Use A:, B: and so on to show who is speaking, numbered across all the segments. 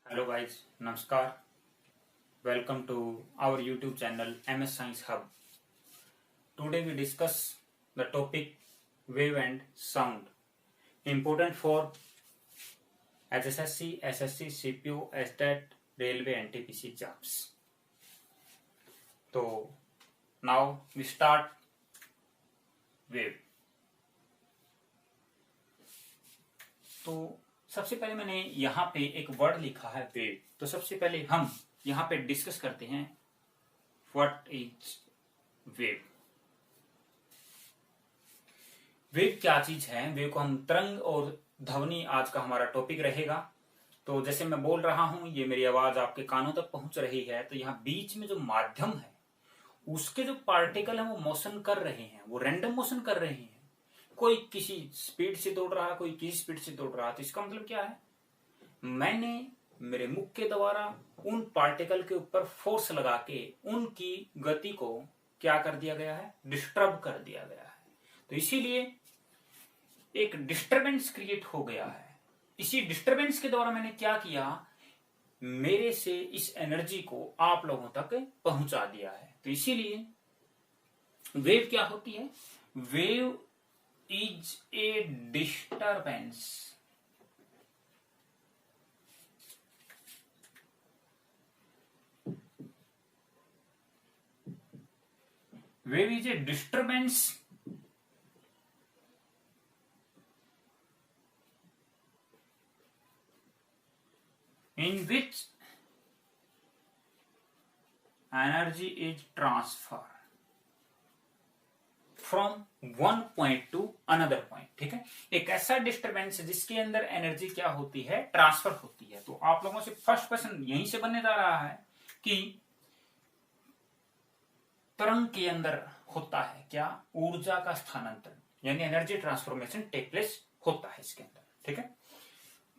A: Hello guys, Namaskar. Welcome to our YouTube channel MS Science Hub. Today we discuss the topic wave and sound. Important for HSSC, SSC, CPO, STAT, Railway and TPC jobs. So now we start wave. तो सबसे पहले मैंने यहाँ पे एक word लिखा है wave. तो सबसे पहले हम यहाँ पे डिस्कस करते हैं व्हाट इज वेव। वेव क्या चीज है, वेव को हम तरंग और ध्वनि आज का हमारा टॉपिक रहेगा। तो जैसे मैं बोल रहा हूं, ये मेरी आवाज आपके कानों तक पहुंच रही है, तो यहाँ बीच में जो माध्यम है उसके जो पार्टिकल है वो मोशन कर रहे हैं, वो रैंडम मोशन कर रहे हैं। कोई किसी स्पीड से दौड़ रहा है, कोई किसी स्पीड से दौड़ रहा है। तो इसका मतलब क्या है, मैंने मेरे मुख के द्वारा उन पार्टिकल के ऊपर फोर्स लगा के उनकी गति को क्या कर दिया गया है, डिस्टर्ब कर दिया गया है। तो इसीलिए एक डिस्टरबेंस क्रिएट हो गया है। इसी डिस्टरबेंस के द्वारा मैंने क्या किया, मेरे से इस एनर्जी को आप लोगों तक पहुंचा दिया है। तो इसीलिए वेव क्या होती है, wave is a disturbance. Wave is a disturbance in which energy is transferred from one point two another point. ठीक है, एक ऐसा डिस्टरबेंस है जिसके अंदर एनर्जी क्या होती है, ट्रांसफर होती है। तो आप लोगों से फर्स्ट क्वेश्चन यहीं से बनने जा रहा है कि तरंग के अंदर होता है क्या, ऊर्जा का स्थानांतरण, यानी एनर्जी ट्रांसफॉर्मेशन टेक प्लेस होता है इसके अंदर। ठीक है,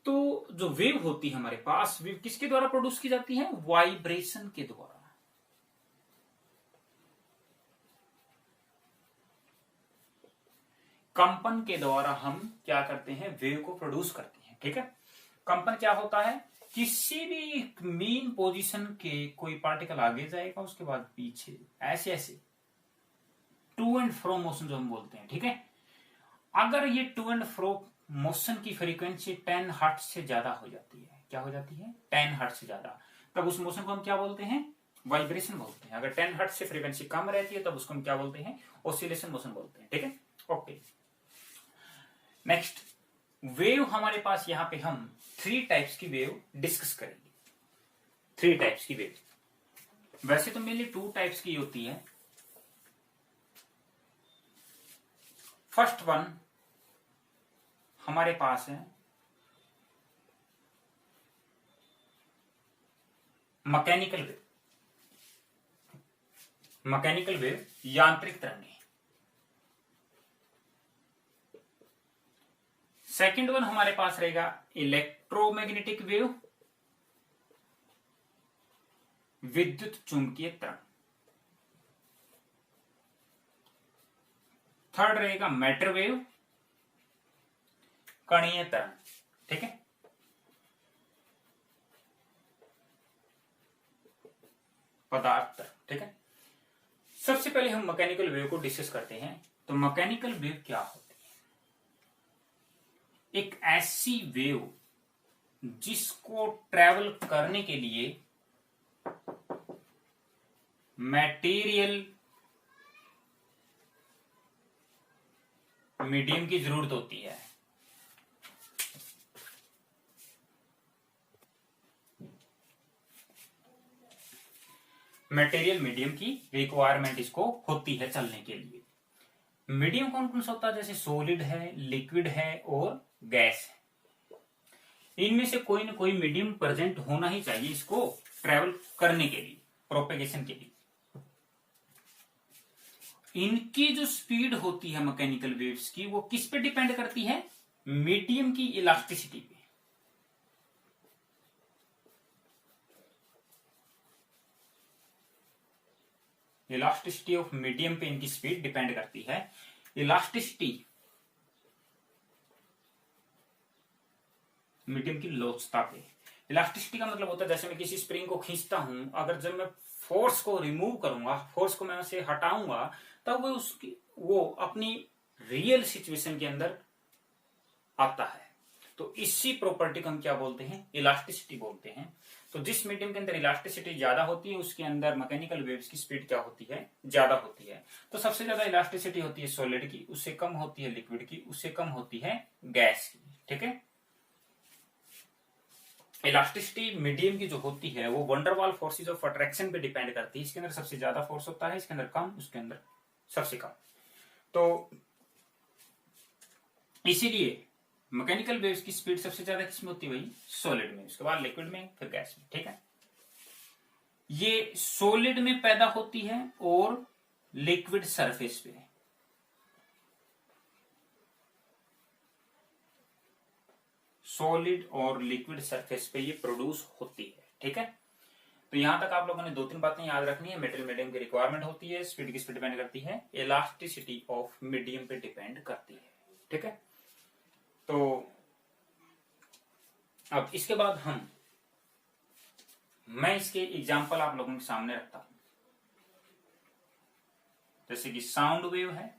A: तो जो वेव होती है हमारे पास, वेव किसके द्वारा प्रोड्यूस की जाती है, वाइब्रेशन के द्वारा। कंपन के द्वारा हम क्या करते हैं, वेव को प्रोड्यूस करते हैं। ठीक है, कंपन क्या होता है, किसी भी मेन पोजीशन के कोई पार्टिकल आगे जाएगा, उसके बाद पीछे, ऐसे ऐसे टू एंड फ्रो मोशन जो हम बोलते हैं। ठीक है, अगर ये टू एंड फ्रो मोशन की फ्रीक्वेंसी 10 हर्ट्ज से ज्यादा हो जाती है, क्या हो जाती है, 10 हर्ट्ज से ज्यादा, तब उस मोशन को हम क्या बोलते हैं, वाइब्रेशन बोलते हैं। अगर 10 हर्ट्ज से फ्रीक्वेंसी कम रहती है तब उसको हम क्या बोलते हैं, ऑसिलेशन मोशन बोलते हैं। ठीक है, ओके। नेक्स्ट वेव, हमारे पास यहां पे हम 3 टाइप्स की वेव डिस्कस करेंगे। 3 टाइप्स की वेव, वैसे तो मेनली 2 टाइप्स की होती है। फर्स्ट वन हमारे पास है मैकेनिकल वेव। मैकेनिकल वेव यांत्रिक तरंगें। सेकेंड वन हमारे पास रहेगा इलेक्ट्रोमैग्नेटिक वेव, विद्युत चुंबकीय तरंग। थर्ड रहेगा मैटर वेव, कणीय तरंग। ठीक है, पदार्थ तरंग। ठीक है, सबसे पहले हम मैकेनिकल वेव को डिस्कस करते हैं। तो मैकेनिकल वेव क्या होती है, एक ऐसी वेव जिसको ट्रेवल करने के लिए मटेरियल मीडियम की जरूरत होती है। मटेरियल मीडियम की रिक्वायरमेंट इसको होती है चलने के लिए। मीडियम कौन कौन सा होता है, जैसे सॉलिड है, लिक्विड है और गैस है। इनमें से कोई ना कोई मीडियम प्रेजेंट होना ही चाहिए इसको ट्रेवल करने के लिए, प्रोपेगेशन के लिए। इनकी जो स्पीड होती है मैकेनिकल वेव्स की, वो किस पे डिपेंड करती है, मीडियम की इलास्टिसिटी पे। इलास्टिसिटी ऑफ मीडियम पे इनकी स्पीड डिपेंड करती है। इलास्टिसिटी मीडियम की लोचता पे। इलास्टिसिटी का मतलब होता है जैसे मैं किसी स्प्रिंग को खींचता हूं, अगर जब मैं फोर्स को रिमूव करूंगा, फोर्स को मैं उसे हटाऊंगा, तब वो अपनी रियल सिचुएशन के अंदर आता है। तो इसी प्रॉपर्टी को हम क्या बोलते हैं, इलास्टिसिटी बोलते हैं। तो जिस मीडियम के अंदर इलास्टिसिटी ज्यादा होती है उसके अंदर मैकेनिकल वेव्स की स्पीड क्या होती है, ज्यादा होती है। तो सबसे ज्यादा इलास्टिसिटी होती है सॉलिड की, उससे कम होती है लिक्विड की, उससे कम होती है गैस की। ठीक है, इलास्टिसिटी मीडियम की जो होती है वो वंडरवाल फोर्सेस ऑफ अट्रैक्शन पे डिपेंड करती है। इसके अंदर सबसे ज्यादा फोर्स होता है, इसके अंदर कम, उसके अंदर सबसे कम। तो इसीलिए मैकेनिकल वेव्स की स्पीड सबसे ज्यादा किसमें होती है भाई, सॉलिड में, उसके बाद लिक्विड में, फिर गैस में। ठीक है, ये सॉलिड में पैदा होती है और लिक्विड सरफेस पे, सॉलिड और लिक्विड सरफेस पे ये प्रोड्यूस होती है। ठीक है, तो यहां तक आप लोगों ने 2-3 बातें याद रखनी है। मेटेरियल मीडियम की रिक्वायरमेंट होती है, स्पीड किस पे डिपेंड करती है, इलास्टिसिटी ऑफ मीडियम पे डिपेंड करती है। ठीक है, तो अब इसके बाद मैं इसके एग्जाम्पल आप लोगों के सामने रखता हूं। जैसे कि साउंड वेव है,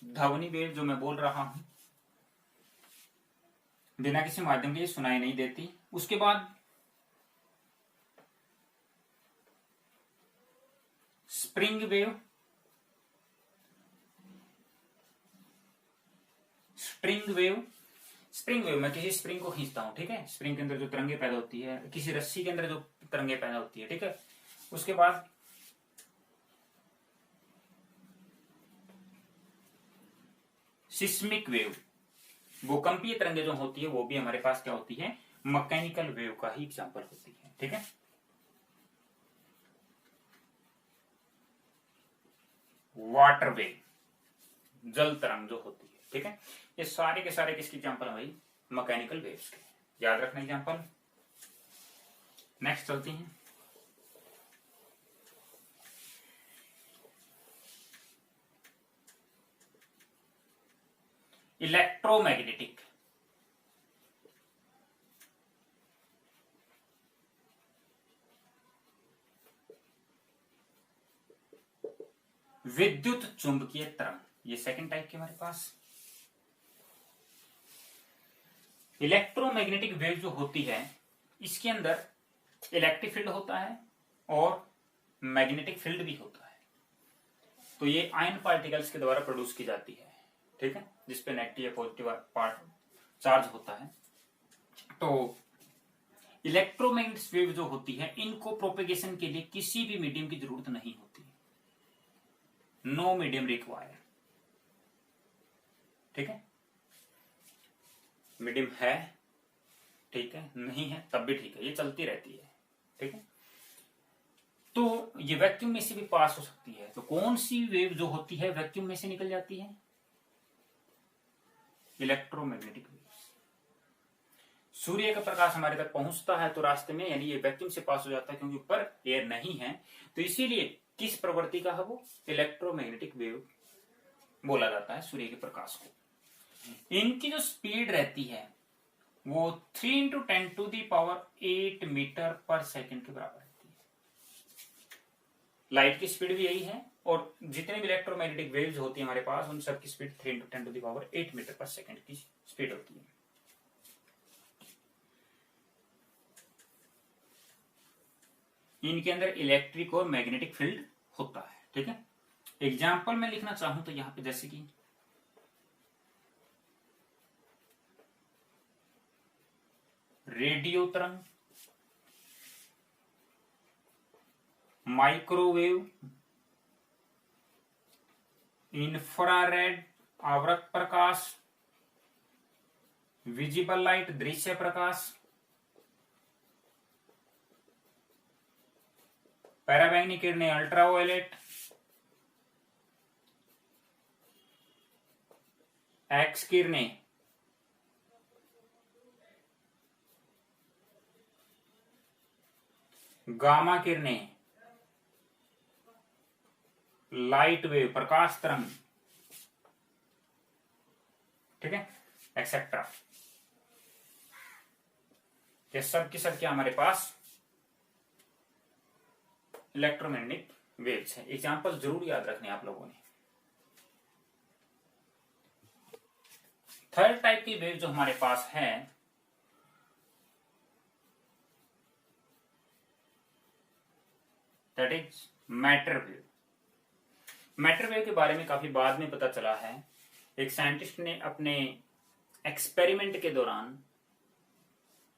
A: ध्वनि वेव जो मैं बोल रहा हूं, बिना किसी माध्यम के सुनाई नहीं देती। उसके बाद स्प्रिंग वेव, स्प्रिंग वेव मैं किसी स्प्रिंग को खींचता हूं, ठीक है, स्प्रिंग के अंदर जो तरंगे पैदा होती है, किसी रस्सी के अंदर जो तरंगे पैदा होती है। ठीक है, उसके बाद सिस्मिक वेव, भूकंपीय तरंगे जो होती है वो भी हमारे पास क्या होती है, मैकेनिकल वेव का ही एग्जांपल होती है। ठीक है, वाटर वेव, जल तरंग जो होती है। ठीक है, ये सारे के सारे किसके एग्जांपल है भाई, मैकेनिकल वेव्स के। याद रखना एग्जांपल। नेक्स्ट चलती हैं, इलेक्ट्रोमैग्नेटिक, विद्युत चुंबकीय तरंग, ये सेकंड टाइप की हमारे पास। इलेक्ट्रोमैग्नेटिक वेव जो होती है इसके अंदर इलेक्ट्रिक फील्ड होता है और मैग्नेटिक फील्ड भी होता है। तो ये आयन पार्टिकल्स के द्वारा प्रोड्यूस की जाती है। ठीक है, जिसपे नेगेटिव या पॉजिटिव पार्ट चार्ज होता है। तो इलेक्ट्रोमैग्नेटिक वेव जो होती है इनको प्रोपेगेशन के लिए किसी भी मीडियम की जरूरत नहीं होती, नो मीडियम रिक्वायर। ठीक है, मीडियम है, ठीक है, नहीं है तब भी ठीक है, ये चलती रहती है। ठीक है, तो ये वैक्यूम में से भी पास हो सकती है। तो कौन सी वेव जो होती है वैक्यूम में से निकल जाती है, इलेक्ट्रोमैग्नेटिक वेव। सूर्य का प्रकाश हमारे तक पहुंचता है तो रास्ते में, यानी ये वैक्यूम से पास हो जाता है क्योंकि ऊपर एयर नहीं है, तो इसीलिए किस प्रवृत्ति का है वो, इलेक्ट्रोमैग्नेटिक वेव बोला जाता है सूर्य के प्रकाश को। इनकी जो स्पीड रहती है वो 3 × 10⁸ मीटर पर सेकेंड के बराबर रहती है। लाइट की स्पीड भी यही है, और जितने भी इलेक्ट्रोमैग्नेटिक वेव्स होती है हमारे पास उन सब की स्पीड 3 × 10⁸ मीटर पर सेकेंड की स्पीड होती है। इनके अंदर इलेक्ट्रिक और मैग्नेटिक फील्ड होता है। ठीक है, एग्जाम्पल में लिखना चाहूं तो यहां पे जैसे कि रेडियो तरंग, माइक्रोवेव, इंफ्रारेड आवृत प्रकाश, विजिबल लाइट दृश्य प्रकाश, पैराबैंगनी किरणें अल्ट्रावायलेट, एक्स किरणें, गामा किरणें, लाइट वेव प्रकाश तरंग, ठीक है, एक्सेट्रा। ये सब की सब क्या हमारे पास इलेक्ट्रोमैग्नेटिक वेव्स है। एग्जाम्पल जरूर याद रखने आप लोगों ने। थर्ड टाइप की वेव जो हमारे पास है that is matter wave. Matter wave के बारे में काफी बाद में पता चला है। एक साइंटिस्ट ने अपने एक्सपेरिमेंट के दौरान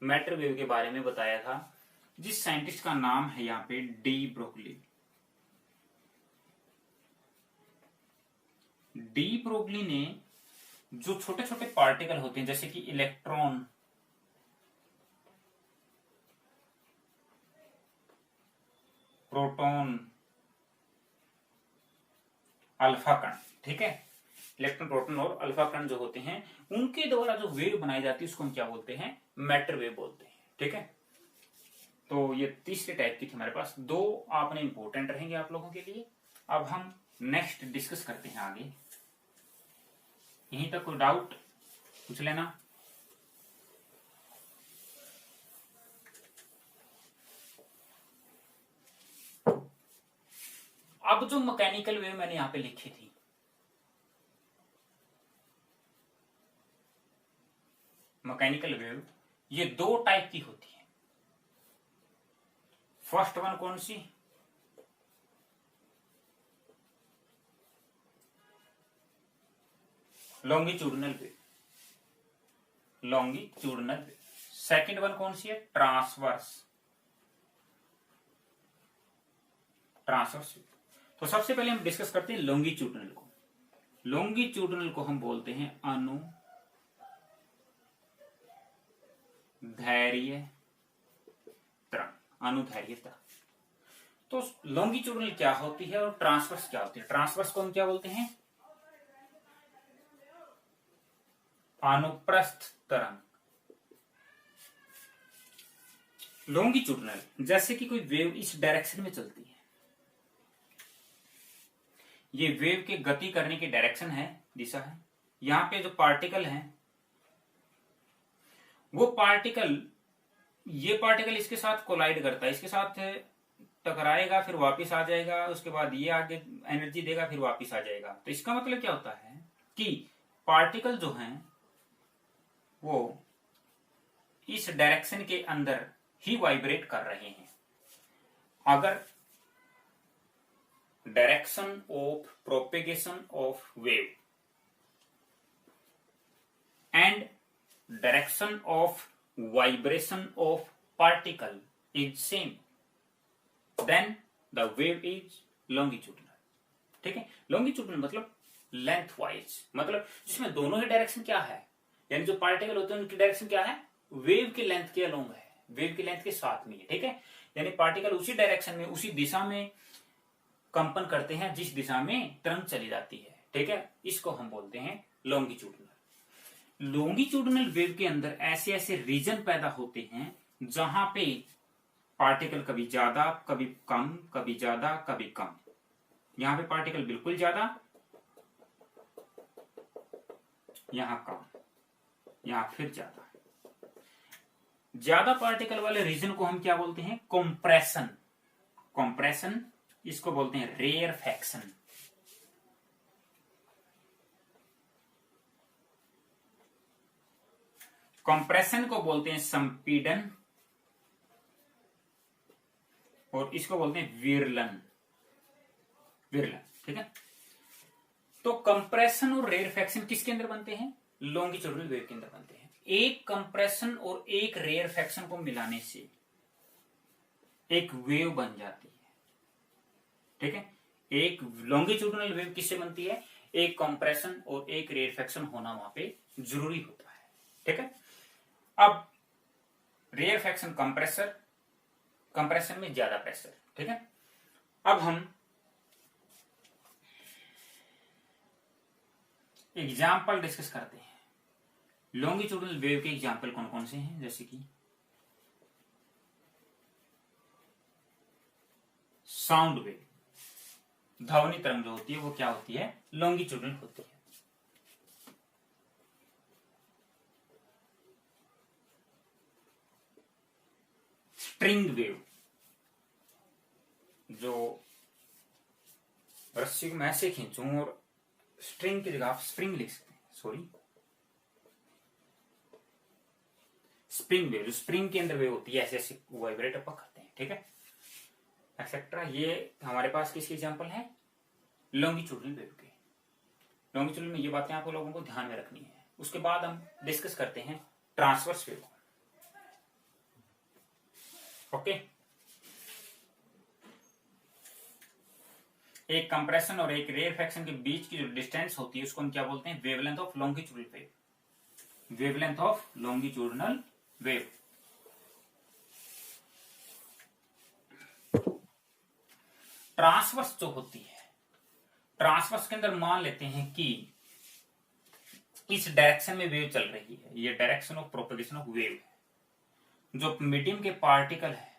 A: मैटर वेव के बारे में बताया था, जिस साइंटिस्ट का नाम है यहां पे डी ब्रोगली। डी ब्रोगली ने जो छोटे छोटे पार्टिकल होते हैं जैसे कि इलेक्ट्रॉन, प्रोटॉन, अल्फा कण, ठीक है, इलेक्ट्रॉन, प्रोटॉन और अल्फा कण जो होते हैं उनके द्वारा जो वेव बनाई जाती है उसको हम क्या बोलते हैं, मैटर वेव बोलते हैं। ठीक है, तो ये तीसरे टाइप की थी हमारे पास। दो आपने इंपॉर्टेंट रहेंगे आप लोगों के लिए। अब हम नेक्स्ट डिस्कस करते हैं आगे। यहीं तक कोई डाउट पूछ लेना। अब जो मैकेनिकल वेव मैंने यहां पे लिखी थी, मैकेनिकल वेव ये दो टाइप की होती है। फर्स्ट वन कौन सी, longitudinal wave, longitudinal wave. Second one कौन सी है, ट्रांसवर्स, ट्रांसवर्स वेव। तो सबसे पहले हम डिस्कस करते हैं लॉन्गिट्यूडनल को। लॉन्गिट्यूडनल को हम बोलते हैं अनुदैर्ध्य तरंग, अनुदैर्ध्य तरंग। तो लॉन्गिट्यूडनल क्या होती है और ट्रांसवर्स क्या होती है। ट्रांसवर्स को हम क्या बोलते हैं, अनुप्रस्थ तरंग। लॉन्गिट्यूडनल जैसे कि कोई वेव इस डायरेक्शन में चलती है, ये वेव के गति करने की डायरेक्शन है, दिशा है। यहां पे जो पार्टिकल है वो पार्टिकल, ये पार्टिकल इसके साथ कोलाइड करता है, इसके साथ टकराएगा, फिर वापस आ जाएगा, उसके बाद ये आगे एनर्जी देगा, फिर वापस आ जाएगा। तो इसका मतलब क्या होता है कि पार्टिकल जो हैं वो इस डायरेक्शन के अंदर ही वाइब्रेट कर रहे हैं। अगर direction of propagation of wave and direction of vibration of particle is same, then the wave is longitudinal. ठीक है, लॉन्गिट्यूडनल मतलब लेंथ वाइज, मतलब जिसमें दोनों ही डायरेक्शन क्या है, यानी जो पार्टिकल होते हैं उनकी डायरेक्शन क्या है, वेव की लेंथ के अलोंग है, वेव की लेंथ के साथ में है। ठीक है, यानी पार्टिकल उसी डायरेक्शन में, उसी दिशा में कंपन करते हैं जिस दिशा में तरंग चली जाती है। ठीक है, इसको हम बोलते हैं लॉन्गिट्यूडनल। लॉन्गिट्यूडनल वेव के अंदर ऐसे ऐसे रीजन पैदा होते हैं जहां पे पार्टिकल कभी ज्यादा, कभी कम, कभी ज्यादा, कभी कम। यहां पे पार्टिकल बिल्कुल ज्यादा, यहां कम, यहां फिर ज्यादा। ज्यादा पार्टिकल वाले रीजन को हम क्या बोलते हैं, कंप्रेशन। कंप्रेशन, इसको बोलते हैं रेयरफैक्शन। कंप्रेशन को बोलते हैं संपीड़न, और इसको बोलते हैं विरलन। विरलन, ठीक है। तो कंप्रेशन और रेयरफैक्शन किसके अंदर बनते हैं, लॉन्गिट्यूडनल वेव के अंदर बनते हैं। एक कंप्रेशन और एक रेयरफैक्शन को मिलाने से एक वेव बन जाती है। ठीक है, एक लॉन्गिट्यूडनल वेव किससे बनती है, एक कंप्रेशन और एक रेयरफैक्शन होना वहां पे जरूरी होता है। ठीक है, अब रेयरफैक्शन कंप्रेसर, कंप्रेशन में ज्यादा प्रेशर। ठीक है, अब हम एग्जाम्पल डिस्कस करते हैं। लॉन्गिट्यूडनल वेव के एग्जाम्पल कौन कौन से हैं, जैसे कि साउंड वेव, ध्वनि तरंग जो होती है वो क्या होती है, लॉन्गिट्यूडनल होती है। स्प्रिंग वेव, जो रस्सी को मैं ऐसे खींचूं और स्ट्रिंग की जगह आप स्प्रिंग लिख सकते हैं, सॉरी स्प्रिंग वेव, जो स्प्रिंग के अंदर वेव होती है, ऐसे ऐसे वाइब्रेट अपन करते हैं, ठीक है, एक्सेट्रा। ये हमारे पास किसकी एग्जांपल है? लॉन्गिट्यूडनल वेव के। लॉन्गिट्यूडनल में ये बातें आपको लोगों को ध्यान में रखनी है। उसके बाद हम डिस्कस करते हैं ट्रांसवर्स वेव। ओके, एक कंप्रेशन और एक रेयरफैक्शन के बीच की जो डिस्टेंस होती है उसको हम क्या बोलते हैं? Wavelength of longitudinal wave. Wavelength of longitudinal wave. Transverse जो होती है, ट्रांसवर्स के अंदर मान लेते हैं कि इस डायरेक्शन में वेव चल रही है, ये direction of propagation of wave है। जो मीडियम के पार्टिकल है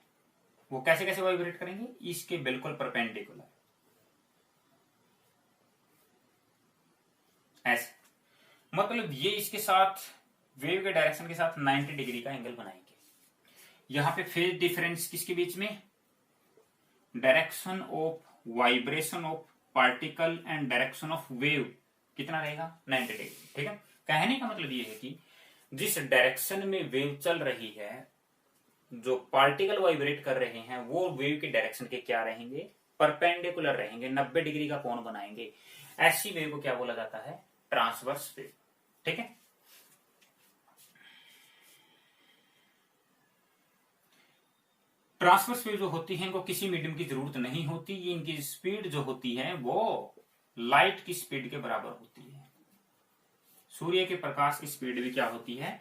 A: वो कैसे कैसे वाइब्रेट करेंगे? इसके बिल्कुल परपेंडिकुलर, ऐसे। मतलब ये इसके साथ वेव के डायरेक्शन के साथ 90 डिग्री का एंगल बनाएंगे। यहां पे फेज डिफरेंस किसके बीच में? Direction of vibration of particle and direction of wave कितना रहेगा? 90 डिग्री, ठीक है। कहने का मतलब ये है कि जिस डायरेक्शन में वेव चल रही है, जो पार्टिकल वाइब्रेट कर रहे हैं, वो वेव के डायरेक्शन के क्या रहेंगे? परपेंडिकुलर रहेंगे, 90 डिग्री का कोण बनाएंगे। ऐसी वेव को क्या बोला जाता है? ट्रांसवर्स वेव, ठीक है। ट्रांसवर्स वेव जो होती है इनको किसी मीडियम की जरूरत नहीं होती। इनकी स्पीड जो होती है वो लाइट की स्पीड के बराबर होती है। सूर्य के प्रकाश की स्पीड भी क्या होती है?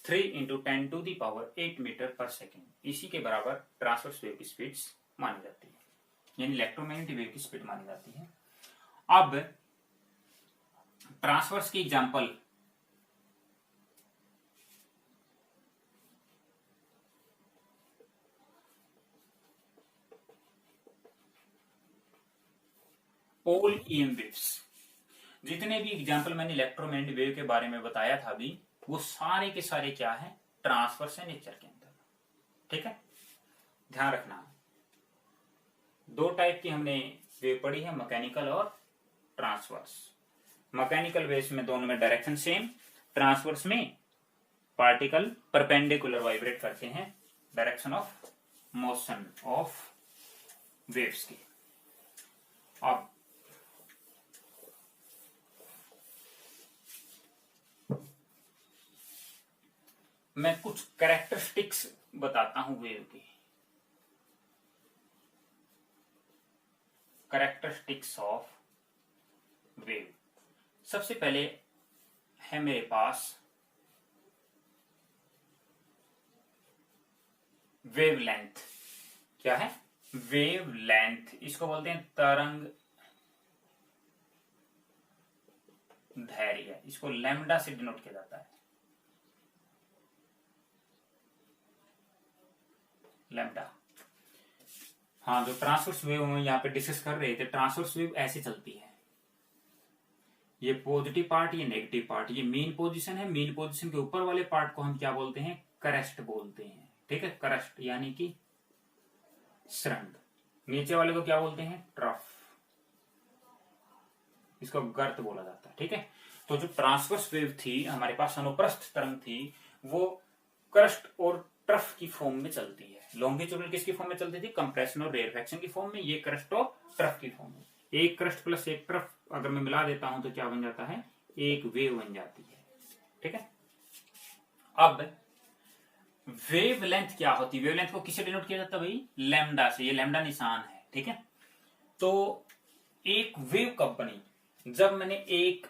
A: 3 × 10⁸ मीटर पर सेकेंड। इसी के बराबर ट्रांसवर्स वेव की स्पीड मानी जाती है, यानी इलेक्ट्रोमैग्नेटिक वेव की स्पीड मानी जाती है। अब ट्रांसवर्स की एग्जांपल, पोल ईएम वेव्स। जितने भी एग्जांपल मैंने इलेक्ट्रोमैग्नेटिक वेव के बारे में बताया था अभी, वो सारे के सारे क्या है? ट्रांसवर्स है नेचर के अंदर, ठीक है। ध्यान रखना, दो टाइप की हमने वेव पढ़ी है, मैकेनिकल और ट्रांसवर्स। मैकेनिकल वेव्स में दोनों में डायरेक्शन सेम, ट्रांसवर्स में पार्टिकल परपेंडिकुलर वाइब्रेट करते हैं, direction of motion of waves की। अब मैं कुछ कैरेक्टरिस्टिक्स बताता हूं वेव की। कैरेक्टरिस्टिक्स ऑफ वेव, सबसे पहले है मेरे पास वेवलेंथ। क्या है? वेवलेंथ। इसको बोलते हैं तरंग धैर्य। इसको लैम्डा से डिनोट किया जाता है, लैम्डा। हाँ, जो ट्रांसवर्स वेव हम यहाँ पे डिस्कस कर रहे थे, ट्रांसवर्स वेव ऐसे चलती है। ये पॉजिटिव पार्ट, ये नेगेटिव पार्ट, ये मेन पोजीशन है। मेन पोजीशन के ऊपर वाले पार्ट को हम क्या बोलते हैं? क्रस्ट बोलते हैं, ठीक है। क्रस्ट यानी कि सुरंग। नीचे वाले को क्या बोलते हैं? ट्रफ। इसको गर्त बोला जाता है, ठीक है। तो जो ट्रांसवर्स वेव थी हमारे पास, अनुप्रस्थ तरंग थी, वो क्रस्ट और ट्रफ की फॉर्म में चलती है। लॉन्गिट्यूडनल किसकी फॉर्म में चलती थी? कंप्रेशन और रेयरफैक्शन की फॉर्म में। ये क्रस्ट और ट्रफ की फॉर्म में। एक क्रस्ट प्लस एक ट्रफ अगर मैं मिला देता हूं तो क्या बन जाता है? एक वेव बन जाती है, ठीक है। अब वेवलेंथ क्या होती है? वेवलेंथ को किससे डिनोट किया जाता है भाई? लैम्डा से। ये लैम्डा निशान है, ठीक है। तो एक वेव कब बनी? जब मैंने एक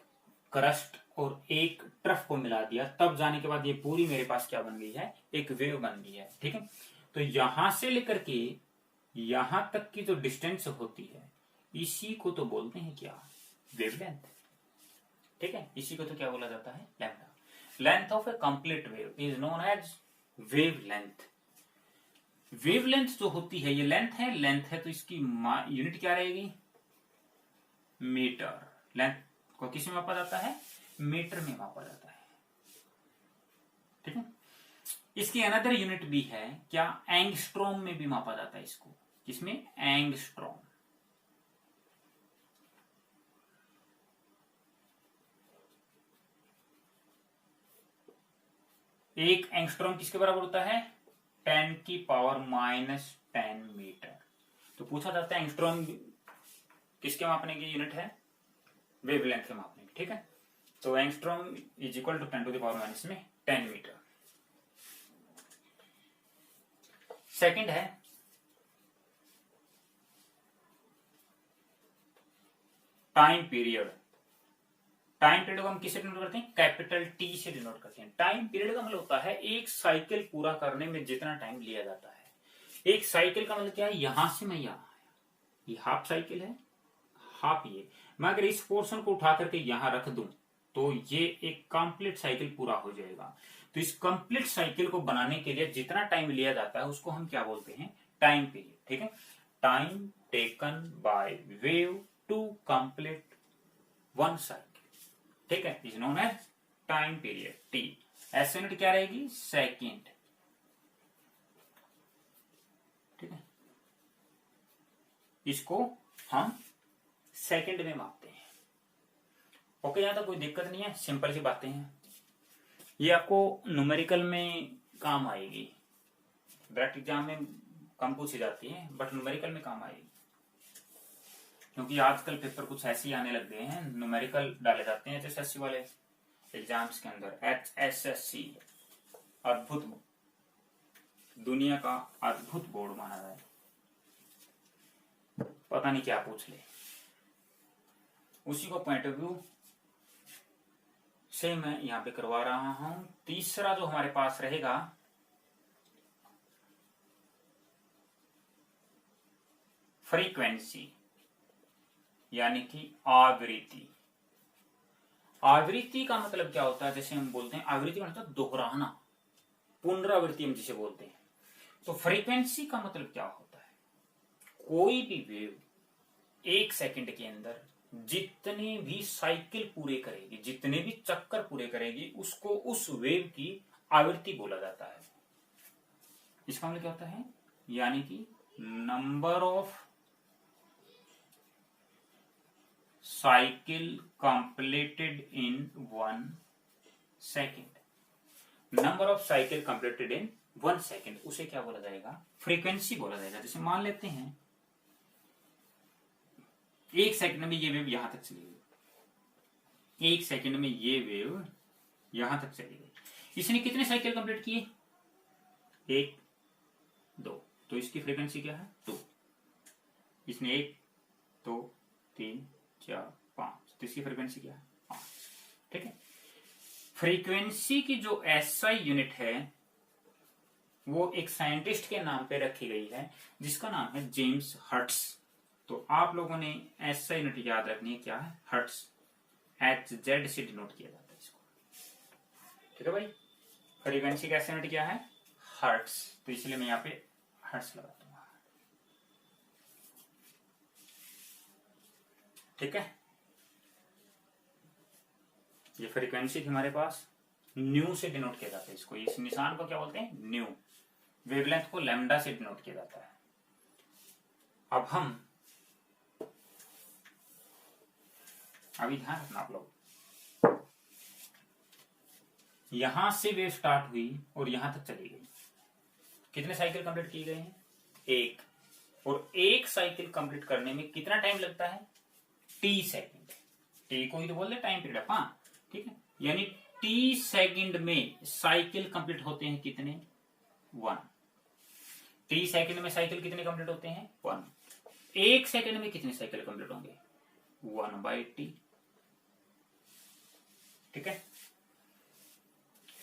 A: क्रस्ट और एक ट्रफ को मिला दिया, तब जाने के बाद ये पूरी मेरे पास क्या बन गई है? एक वेव बन गई है, ठीक है। तो यहां से लेकर के यहां तक की जो डिस्टेंस होती है, इसी को तो बोलते हैं क्या? वेवलेंथ, ठीक है। इसी को तो क्या बोला जाता है? Lambda. Length of a complete wave is known as wavelength. Wavelength जो होती है, ये लेंथ है, तो इसकी यूनिट क्या रहेगी? मीटर। लेंथ को किस में मापा जाता है? मीटर में मापा जाता है, ठीक है। इसकी अनदर यूनिट भी है क्या, एंगस्ट्रॉम में भी मापा जाता है इसको। किसमें, एंगस्ट्रॉम। एक एंगस्ट्रॉम किसके बराबर होता है, 10⁻⁻10 मीटर। तो पूछा जाता है एंगस्ट्रॉम किसके मापने की यूनिट है, वेवलेंथ के मापने की। ठीक है, तो angstrom is equal to 10⁻⁻10 metre. Second है टाइम पीरियड। टाइम पीरियड को हम किससे डिनोट करते हैं, कैपिटल टी से डिनोट करते हैं। टाइम पीरियड का मतलब होता है एक साइकिल पूरा करने में जितना टाइम लिया जाता है। एक साइकिल का मतलब क्या है, यहां से मैं यहां आया, ये हाफ साइकिल है, हाफ ये, मैं अगर इस पोर्शन को उठा करके यहां रख दूं तो ये एक कंप्लीट साइकिल पूरा हो जाएगा। तो इस कंप्लीट साइकिल को बनाने के लिए जितना टाइम लिया जाता है उसको हम क्या बोलते हैं, टाइम पीरियड। ठीक है, time taken by wave to complete one cycle, ठीक है, is known as time period, T. S unit क्या रहेगी, सेकेंड। ठीक है, इसको हम सेकंड में मापते हैं। ओके, यहां तक कोई दिक्कत नहीं है, सिंपल सी बातें हैं। ये आपको न्यूमेरिकल में काम आएगी, डायरेक्ट एग्जाम में कम पूछी जाती है, बट न्यूमेरिकल में काम आएगी, क्योंकि आजकल पेपर कुछ ऐसे ही आने लग गए हैं, न्यूमेरिकल डाले जाते हैं एचएसएससी वाले एग्जाम्स के अंदर। एचएसएससी अद्भुत, दुनिया का अद्भुत बोर्ड माना जाए, पता नहीं क्या पूछ ले। उसी को पॉइंट ऑफ व्यू से मैं यहां पे करवा रहा हूं। तीसरा जो हमारे पास रहेगा, फ्रीक्वेंसी, यानी कि आवृत्ति। आवृत्ति का मतलब क्या होता है, जैसे हम बोलते हैं आवृत्ति का मतलब दोहराना, पुनरावृत्ति हम जिसे बोलते हैं। तो फ्रीक्वेंसी का मतलब क्या होता है, कोई भी वेव एक सेकंड के अंदर जितने भी साइकिल पूरे करेगी, जितने भी चक्कर पूरे करेगी, उसको उस वेव की आवृत्ति बोला जाता है। इसका मतलब क्या होता है, यानी कि number of cycle completed in 1 second. Number of cycle completed in 1 second, उसे क्या बोला जाएगा, फ्रीक्वेंसी बोला जाएगा। जैसे मान लेते हैं 1 सेकंड में ये वेव यहां तक चली गई, 1 सेकंड में ये वेव यहां तक चली गई। इसने कितने साइकिल कंप्लीट किए, 1 2, तो इसकी फ्रीक्वेंसी क्या है, 2। इसने 1 2 3 4 5, तो इसकी फ्रीक्वेंसी क्या है, 5। ठीक है, फ्रीक्वेंसी की जो एसआई यूनिट है वो एक साइंटिस्ट के नाम पे रखी गई है, जिसका नाम है जेम्स हर्ट्ज। तो आप लोगों ने एसआई यूनिट याद रखनी है, क्या है, हर्ट्ज, HZ से डिनोट किया जाता है इसको। ठीक है भाई, फ्रीक्वेंसी का एसआई यूनिट क्या है, हर्ट्ज, तो इसलिए मैं यहाँ पे हर्ट्ज लगा दूंगा। ठीक है, ये फ्रीक्वेंसी थी हमारे पास, न्यू से डिनोट किया जाता है इसको, इस निशान को क्या बोलते हैं, न्यू। वेवलेंथ को लैम्डा से डिनोट किया जाता है। अब हम अभी ध्यान रखना आप लोग, यहां से वेव स्टार्ट हुई और यहां तक चली गई, कितने साइकिल कंप्लीट किए गए हैं, 1। और 1 साइकिल कंप्लीट करने में कितना टाइम लगता है, T सेकंड। T को ही तो बोलते हैं टाइम पीरियड, हाँ ठीक है, यानी T सेकंड में साइकिल कंप्लीट होते हैं कितने, 1। T सेकंड में साइकिल कितने कंप्लीट होते हैं, 1। 1 सेकंड में कितने साइकिल कंप्लीट होंगे, 1/T। ठीक है,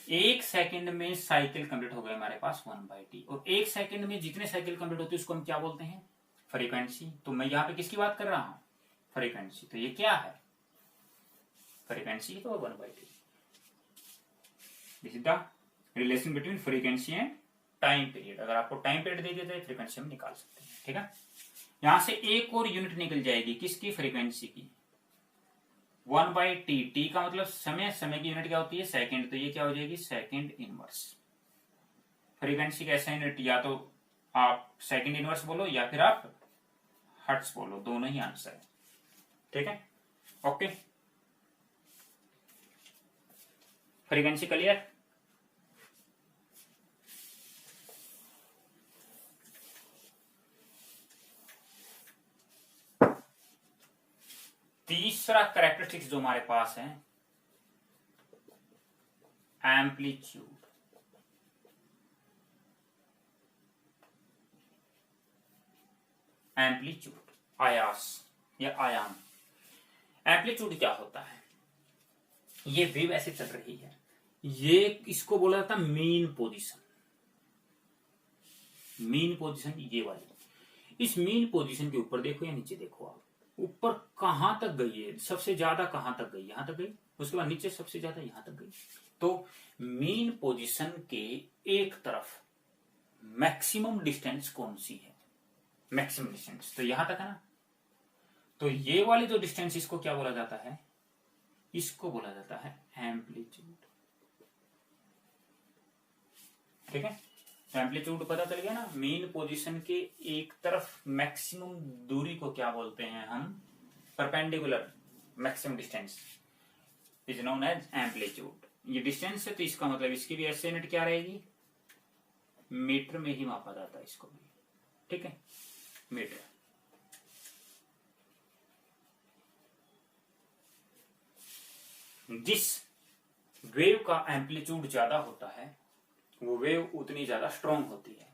A: 1 सेकंड में साइकिल कंप्लीट हो गए हमारे पास 1/T, और 1 सेकंड में जितने साइकिल कंप्लीट होते हैं उसको हम क्या बोलते हैं, फ्रीक्वेंसी। तो मैं यहां पे किसकी बात कर रहा हूं, फ्रीक्वेंसी। तो ये क्या है, फ्रीक्वेंसी तो 1/T। This is the relation between frequency and time period. अगर आपको टाइम पीरियड दे दिया तो फ्रीक्वेंसी हम निकाल सकते हैं। ठीक है, यहां से एक और यूनिट निकल जाएगी, किसकी, फ्रीक्वेंसी की, 1/T। T का मतलब समय, समय की यूनिट क्या होती है, सेकंड, तो ये क्या हो जाएगी, सेकंड इनवर्स। फ्रीक्वेंसी का ऐसा यूनिट या तो आप सेकंड इनवर्स बोलो या फिर आप हर्ट्ज बोलो, दोनों ही आंसर है। ठीक है, ओके, फ्रीक्वेंसी क्लियर। तीसरा कैरेक्टरिस्टिक्स जो हमारे पास है, एम्पलीट्यूड। एम्पलीट्यूड आयास या आयाम। एम्पलीट्यूड क्या होता है? ये वेव ऐसे चल रही है, ये इसको बोला जाता है मीन पोजीशन। मीन पोजीशन ये वाली, इस मीन पोजीशन के ऊपर देखो या नीचे देखो, आप ऊपर कहां तक गई है, सबसे ज्यादा कहां तक गई, यहां तक गई, उसके बाद नीचे सबसे ज्यादा यहां तक गई। तो मीन पोजीशन के एक तरफ मैक्सिमम डिस्टेंस कौन सी है? मैक्सिमम डिस्टेंस तो यहां तक है ना, तो ये वाली जो डिस्टेंस, इसको क्या बोला जाता है? इसको बोला जाता है एम्पलीट्यूड। ठीक है, एम्पलीट्यूड पता चल गया ना। मीन पोजीशन के एक तरफ मैक्सिमम दूरी को क्या बोलते हैं हम? Perpendicular maximum distance is known as amplitude. ये डिस्टेंस है तो इसका मतलब इसकी भी ऐसे यूनिट क्या रहेगी? मीटर में ही मापा जाता है इसको भी। ठीक है, मीटर। जिस वेव का एम्पलीट्यूड ज्यादा होता है वो वेव उतनी ज्यादा स्ट्रॉन्ग होती है।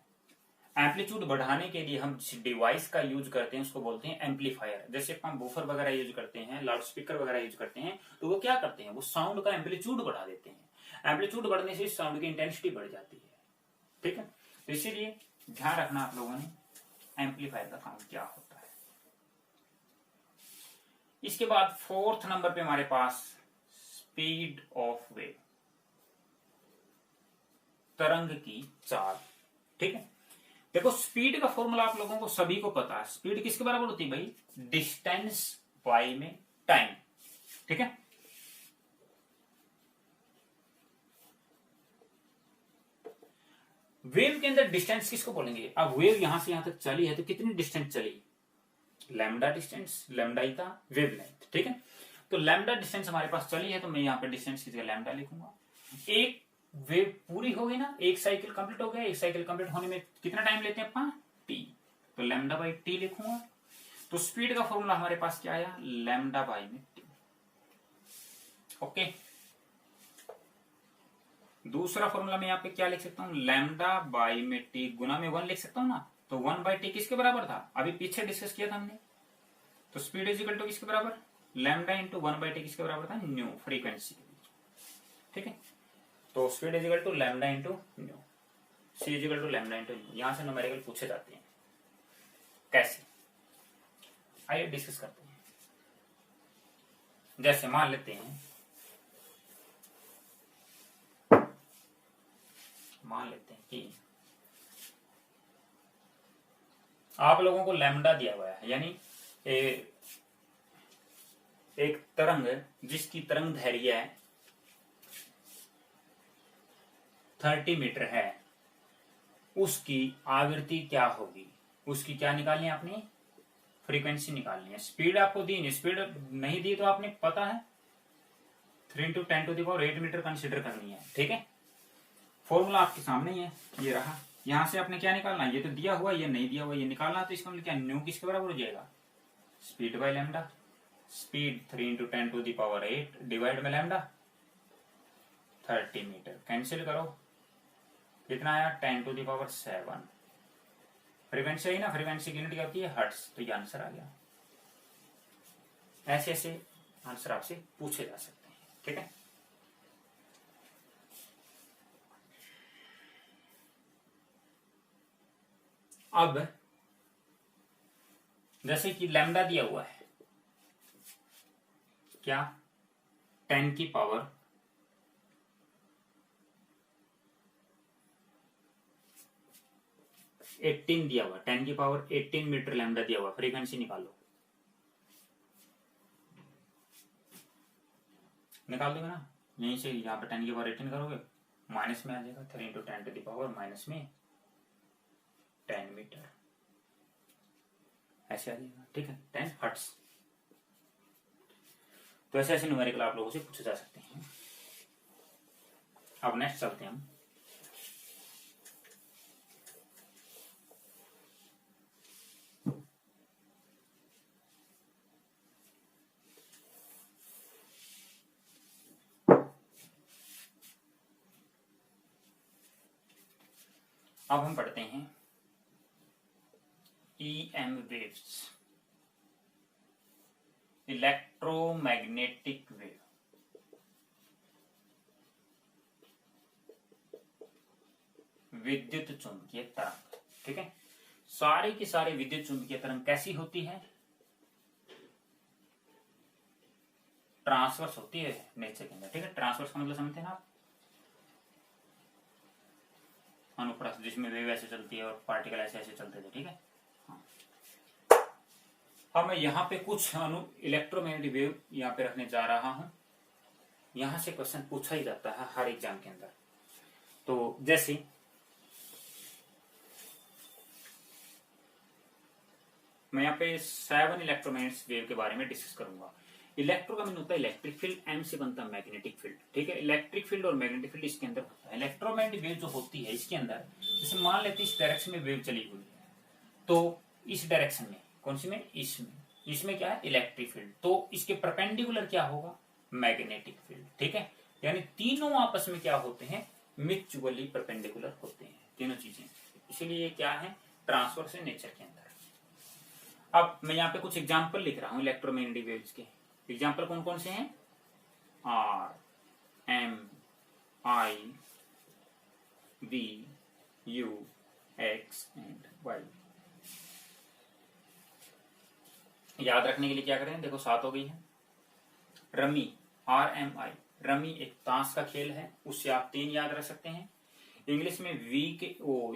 A: एम्पलीट्यूड बढ़ाने के लिए हम जिस डिवाइस का यूज करते हैं उसको बोलते हैं एम्पलीफायर। जैसे हम बूफर वगैरह यूज करते हैं, लाउड स्पीकर वगैरह यूज करते हैं, तो वो क्या करते हैं? वो साउंड का एम्पलीट्यूड बढ़ा देते हैं। एम्पलीट्यूड बढ़ने से साउंड की इंटेंसिटी बढ़ जाती है। ठीक है, तो इसीलिए ध्यान रखना आप लोगों ने एम्पलीफायर का काम क्या होता है। इसके बाद फोर्थ नंबर पे हमारे पास स्पीड ऑफ वेव, तरंग की चाल। ठीक है, देखो स्पीड का फॉर्मूला आप लोगों को सभी को पता है। स्पीड किसके बराबर होती है भाई? डिस्टेंस बाई में टाइम। ठीक है, वेव के अंदर डिस्टेंस किसको बोलेंगे? अब वेव यहां से यहां तक चली है तो कितनी डिस्टेंस चली? लैम्डा डिस्टेंस, लैम्डा ही था वेव लेंथ। ठीक है, तो लैम्डा डिस्टेंस हमारे पास चली है तो मैं यहाँ पे डिस्टेंस की जगह लैम्डा लिखूंगा। एक वेव पूरी हो गई ना, एक साइकिल कंप्लीट हो गया। एक साइकिल कंप्लीट होने में कितना टाइम लेते हैं अपन? टी, तो लैम्डा बाई टी लिखूंगा। तो स्पीड का फॉर्मूला हमारे पास क्या आया? लैम्डा बाई में टी। ओके, दूसरा फॉर्मूला मैं यहाँ पे क्या लिख सकता हूँ? लैम्डा बाई में टी गुना में 1 लिख सकता हूँ ना। तो 1 बाई टी किसके बराबर था? अभी पीछे डिस्कस किया था हमने। तो स्पीड इज इक्वल टू किसके बराबर? लैम्डा इंटू 1 बाई टी किसके बराबर था? न्यू, फ्रीक्वेंसी के बीच। ठीक है, तो speed is equal to lambda into nu, c is equal to lambda into nu. यहां से न्यूमेरिकल पूछे जाते हैं। कैसे? आइए डिस्कस करते हैं। जैसे मान लेते हैं, कि आप लोगों को लैम्डा दिया हुआ है, यानी एक तरंग जिसकी तरंग दैर्घ्य 30 मीटर है, उसकी आवृत्ति क्या होगी? उसकी क्या निकालनी है आपने? फ्रीक्वेंसी निकालनी है। स्पीड आपको दी नहीं, स्पीड नहीं दी तो आपने पता है 3 into 10⁸ मीटर कंसिडर करनी है। ठीक है, फॉर्मूला आपके सामने ही है, ये रहा। यहां से आपने क्या निकालना है? ये तो दिया हुआ, ये नहीं दिया हुआ, ये निकालना। तो इसका मतलब क्या? न्यू किसके बराबर हो जाएगा? Speed by lambda. Speed 3 into 10⁸ divide में लैम्डा 30 मीटर। कैंसिल करो, कितना आया? 10⁷। फ्रीक्वेंसी है ना, फ्रीक्वेंसी की यूनिट क्या होती है? हर्ट्ज। तो ये आंसर आ गया। ऐसे ऐसे आंसर आपसे पूछे जा सकते हैं। ठीक है, अब जैसे कि लैम्डा दिया हुआ है, क्या? 10 की पावर 18 दिया हुआ, 10 की पावर 18 मीटर लैम्डा दिया हुआ। फ्रीक्वेंसी निकालो, निकाल दोगे ना? यहीं से यहाँ पे 10 की पावर 18 करोगे, माइनस में आ जाएगा, 3 into 10 to the power minus में 10 मीटर, ऐसे आ जाएगा। ठीक है, 10 हर्ट्ज। तो ऐसे ऐसे न्यूमेरिकल आप लोगों से पूछे जा सकते हैं। अब नेक्स्ट चलते हैं हम। अब हम पढ़ते हैं EM वेव्स, इलेक्ट्रोमैग्नेटिक वेव। विद्युत चुंबकीय तरंग। ठीक है, सारी की सारी विद्युत चुंबकीय तरंग कैसी होती है? ट्रांसवर्स होती है नेचर के अंदर। ठीक है, ट्रांसवर्स का मतलब समझते हैं ना आप? अनुप्रस्थ, जिसमें वेव ऐसे चलती है और पार्टिकल ऐसे ऐसे चलते थे। ठीक है, हाँ। अब मैं यहाँ पे कुछ इलेक्ट्रोमैग्नेटिक वेव यहाँ पे रखने जा रहा हूं। यहां से क्वेश्चन पूछा ही जाता है हर एग्जाम के अंदर। तो जैसे मैं यहाँ पे 7 इलेक्ट्रोमैग्नेटिक वेव के बारे में डिस्कस करूंगा। इलेक्ट्रो का मीन होता है इलेक्ट्रिक फील्ड, एम से बनता है मैग्नेटिक फील्ड। ठीक है, इलेक्ट्रिक फील्ड और मैग्नेटिक फील्ड इसके अंदर होता है। इलेक्ट्रोमैग्नेटिक वेव जो होती है इसके अंदर, जैसे मान लेते इस डायरेक्शन में वेव चली हुई है, तो इस डायरेक्शन में, कौन सी में? इसमें क्या है? Electric field. तो इसके परपेंडिकुलर क्या होगा? Magnetic field. ठीक है, यानी तीनों आपस में क्या होते हैं? म्यूचुअली परपेंडिकुलर होते हैं तीनों चीजें। इसीलिए क्या है? ट्रांसवर्स है नेचर के अंदर। अब मैं यहाँ पे कुछ एग्जाम्पल लिख रहा हूँ इलेक्ट्रोमैग्नेटिक वेव्स के। एग्जाम्पल कौन कौन से हैं? R, M, I, V, U, X and Y। याद रखने के लिए क्या करें? देखो 7 हो गई है। रमी, RMI, रमी एक ताश का खेल है, उससे आप 3 याद रख सकते हैं। इंग्लिश में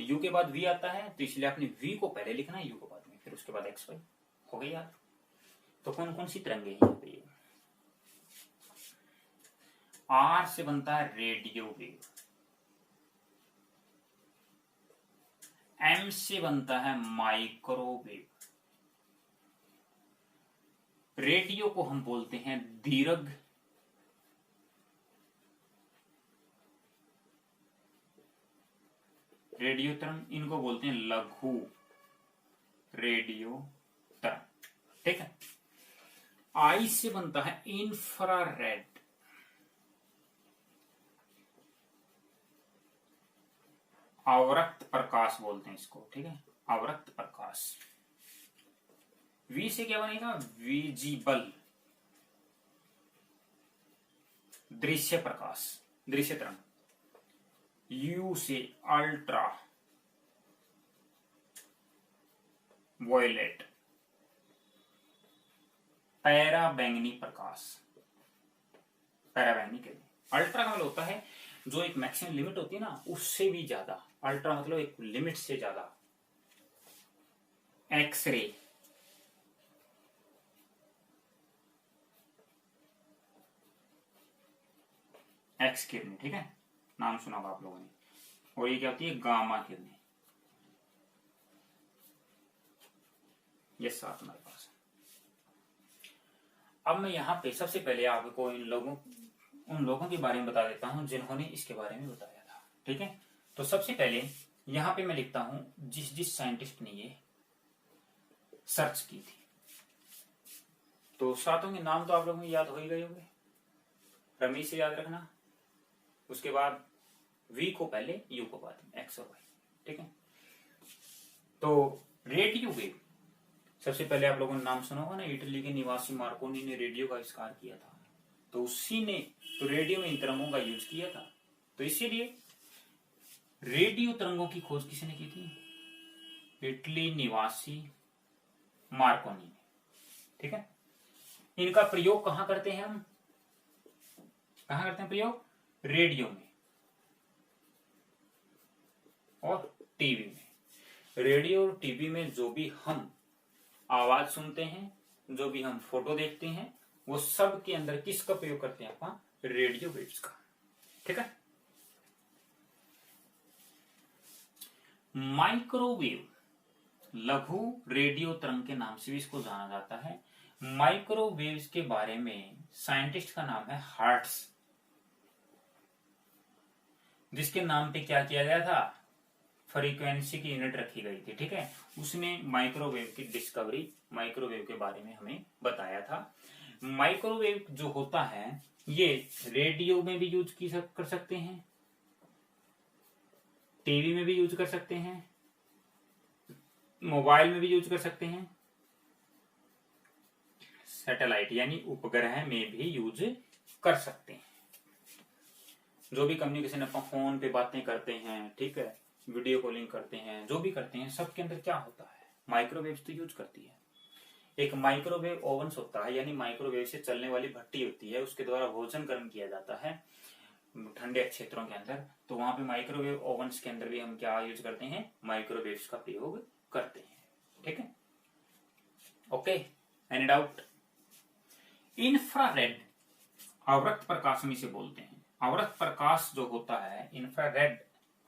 A: U के बाद V आता है, तो इसलिए आपने V को पहले लिखना है, U को बाद में, फिर उसके बाद XY। हो गई याद? तो कौन कौन सी तरंगे हैं यहाँ पे? R से बनता है रेडियो वेव, M से बनता है माइक्रोवेव। रेडियो को हम बोलते हैं दीर्घ, रेडियो तरंग, इनको बोलते हैं लघु रेडियो तरंग। ठीक है, आई से बनता है इंफ्रारेड, अवरक्त प्रकाश बोलते हैं इसको। ठीक है, अवरक्त प्रकाश। वी से क्या बनेगा? विजिबल, दृश्य प्रकाश, दृश्य तरंग। यू से अल्ट्रा वॉयलेट, पैरा बैंगनी प्रकाश, पैरा बैंगनी के लिए। अल्ट्रा का मतलब होता है जो एक मैक्सिमम लिमिट होती है ना, उससे भी ज्यादा। अल्ट्रा मतलब एक लिमिट से ज्यादा। एक्सरे, एक्स किरणें। ठीक है, नाम सुना होगा आप लोगों ने। और ये क्या होती है? गामा किरणें। ये 7 हमारे पास। अब मैं यहाँ पे सबसे पहले आपको उन लोगों के बारे में बता देता हूं जिन्होंने इसके बारे में बताया था। ठीक है, तो सबसे पहले यहाँ पे मैं लिखता हूं जिस साइंटिस्ट ने ये सर्च की थी। तो 7 के नाम तो आप लोगों को याद हो ही गए होंगे। रमी से याद रखना, उसके बाद वी को पहले, यू को बाद में, एक्स और वाई। ठीक है, तो रेडियो वेव सबसे पहले आप लोगों ने नाम सुना होगा ना, इटली के निवासी मार्कोनी ने रेडियो का आविष्कार किया था। तो उसी ने तो रेडियो में इन तरंगों का यूज किया था। तो इसीलिए रेडियो तरंगों की खोज किसने की थी? इटली निवासी मार्कोनी ने। ठीक है, इनका प्रयोग कहां करते हैं हम? कहां करते हैं प्रयोग? रेडियो में और टीवी में। रेडियो और टीवी में जो भी हम आवाज सुनते हैं, जो भी हम फोटो देखते हैं, वो सब के अंदर किसका प्रयोग करते हैं? रेडियो वेव्स का। ठीक है, माइक्रोवेव लघु रेडियो तरंग के नाम से भी इसको जाना जाता है। माइक्रोवेव्स के बारे में साइंटिस्ट का नाम है हर्ट्ज, जिसके नाम पे क्या किया गया था, फ्रीक्वेंसी की यूनिट रखी गई थी। ठीक है, उसने माइक्रोवेव की डिस्कवरी, माइक्रोवेव के बारे में हमें बताया था। माइक्रोवेव जो होता है ये रेडियो में भी यूज कर सकते हैं, टीवी में भी यूज कर सकते हैं, मोबाइल में भी यूज कर सकते हैं, सैटेलाइट यानी उपग्रह में भी यूज कर सकते हैं। जो भी कम्युनिकेशन अपन फोन पे बातें करते हैं, ठीक है, वीडियो कॉलिंग करते हैं, जो भी करते हैं, सबके अंदर क्या होता है, माइक्रोवेव तो यूज करती है। एक माइक्रोवेव ओवन्स होता है, यानी माइक्रोवेव से चलने वाली भट्टी होती है, उसके द्वारा भोजन गर्म किया जाता है ठंडे क्षेत्रों के अंदर। तो वहां पे माइक्रोवेव ओवन्स के अंदर भी हम क्या यूज करते हैं, माइक्रोवेव्स का प्रयोग करते हैं। ठीक है, ओके, एनी डाउट? इंफ्रारेड अवरक्त प्रकाश हम इसे बोलते हैं। अवरक्त प्रकाश जो होता है, इंफ्रारेड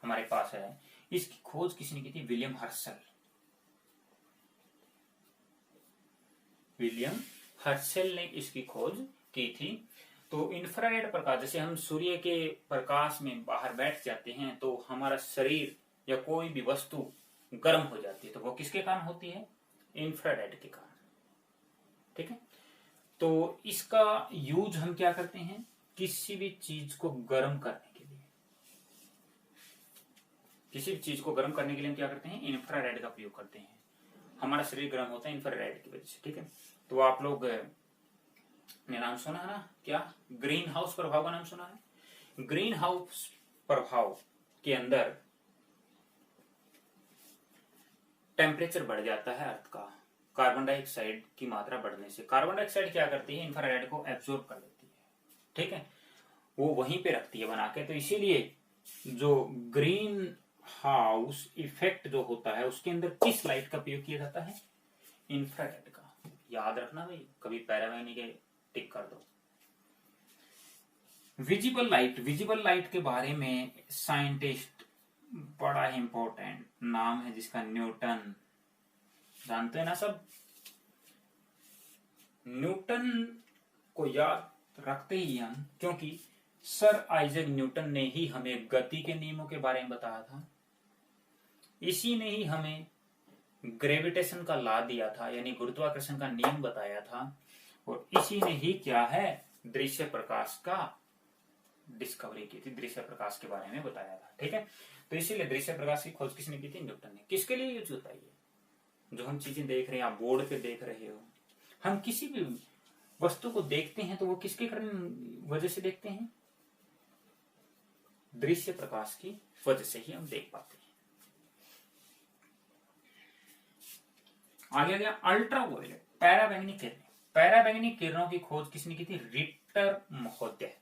A: हमारे पास है, इसकी खोज किसने की थी, विलियम हर्शल। विलियम हर्शल ने इसकी खोज की थी। तो इंफ्रारेड प्रकाश, जैसे हम सूर्य के प्रकाश में बाहर बैठ जाते हैं तो हमारा शरीर या कोई भी वस्तु गर्म हो जाती है, तो वो किसके कारण होती है, इंफ्रारेड के कारण। ठीक है, तो इसका यूज हम क्या करते हैं, किसी भी चीज को गर्म करने के लिए, किसी भी चीज को गर्म करने के लिए हम क्या करते हैं, इंफ्रारेड का प्रयोग करते हैं। हमारा शरीर गर्म होता है इंफ्रारेड की वजह से। ठीक है, तो आप लोग ने नाम सुना है ना, क्या ग्रीन हाउस प्रभाव का नाम सुना है? ग्रीन हाउस प्रभाव के अंदर टेम्परेचर बढ़ जाता है अर्थ का, कार्बन डाइऑक्साइड की मात्रा बढ़ने से। कार्बन डाइऑक्साइड क्या करती है, इंफ्रारेड को एब्जॉर्ब कर लेती है। ठीक है, वो वहीं पे रखती है बना के। तो इसीलिए जो ग्रीन हाउस इफेक्ट जो होता है, उसके अंदर किस लाइट का प्रयोग किया जाता है, इंफ्रारेड का। याद रखना भाई, कभी पैरामैग्नी के टिक कर दो। विजिबल लाइट, विजिबल लाइट के बारे में साइंटिस्ट बड़ा इंपॉर्टेंट नाम है जिसका न्यूटन, जानते हैं ना सब। न्यूटन को याद रखते ही हम, क्योंकि सर आइजैक न्यूटन ने ही हमें गति के नियमों के बारे में बताया था, इसी ने ही हमें ग्रेविटेशन का लॉ दिया था, यानी गुरुत्वाकर्षण का नियम बताया था, और इसी ने ही क्या है, दृश्य प्रकाश का डिस्कवरी की थी, दृश्य प्रकाश के बारे में बताया था। ठीक है, तो इसीलिए दृश्य प्रकाश की खोज किसने की थी, न्यूटन ने। किसके लिए यूज होता है ये, जो हम चीजें देख रहे हैं, आप बोर्ड पे देख रहे हो, हम किसी भी वस्तु को देखते हैं तो वो किसके कारण वजह से देखते हैं, दृश्य प्रकाश की वजह से ही हम देख पाते हैं। आगे गया अल्ट्रावायलेट, पैराबैंगनी किरणें। पैराबैंगनी किरणों की खोज किसने की थी, रिक्टर महोदय।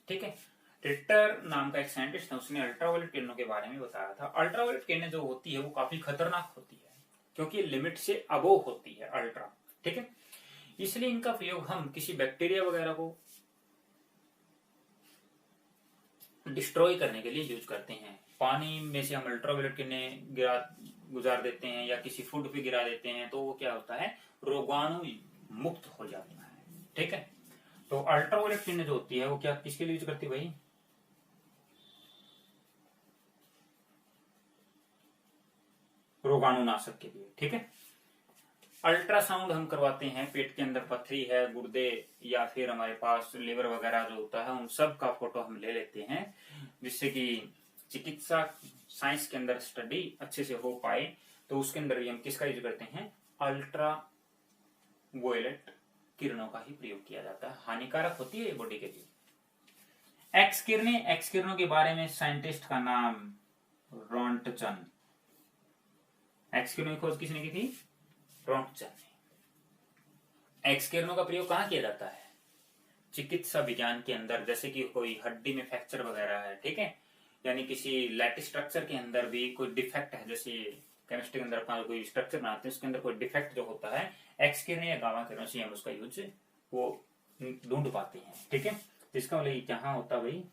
A: ठीक है, रिक्टर नाम का एक साइंटिस्ट था, उसने अल्ट्रावायलेट किरणों के बारे में बताया था। अल्ट्रावायलेट किरणें जो होती है वो काफी खतरनाक होती है, क्योंकि लिमिट से अबोव होती है अल्ट्रा। ठीक है, इसलिए इनका प्रयोग हम किसी बैक्टीरिया वगैरह को डिस्ट्रॉय करने के लिए यूज करते हैं। पानी में से हम अल्ट्रावायलेट किरणें गुजार देते हैं, या किसी फूड पे गिरा देते हैं, तो वो क्या होता है, रोगाणु मुक्त हो जाता है। ठीक है, तो अल्ट्रावायलेट किरणें जो होती है वो क्या किसके लिए यूज करती है भाई, रोगाणुनाशक के लिए। ठीक है, अल्ट्रासाउंड हम करवाते हैं, पेट के अंदर पथरी है, गुर्दे या फिर हमारे पास लिवर वगैरह जो होता है, उन सब का फोटो हम ले लेते हैं, जिससे कि चिकित्सा साइंस के अंदर स्टडी अच्छे से हो पाए। तो उसके अंदर भी हम किसका यूज करते हैं, अल्ट्रा वायलेट किरणों का ही प्रयोग किया जाता है। हानिकारक होती है बॉडी के लिए। एक्स किरणें, एक्स किरणों के बारे में साइंटिस्ट का नाम रोंटगन। एक्स किरणों की खोज किसने की थी, रोंटगन ने। एक्स किरणों का प्रयोग कहां किया जाता है, चिकित्सा विज्ञान के अंदर, जैसे कि कोई हड्डी में फ्रैक्चर वगैरह है। ठीक है, यानी किसी लैटिस स्ट्रक्चर के अंदर भी कोई डिफेक्ट है, जैसे केमिस्ट्री के अंदर अपना कोई स्ट्रक्चर बनाते हैं, उसके अंदर कोई डिफेक्ट जो होता है, एक्स किरणें या गामा किरणों से हम उसका यूज वो ढूंढ पाते हैं। ठीक है, जिसका मतलब क्या होता है भाई,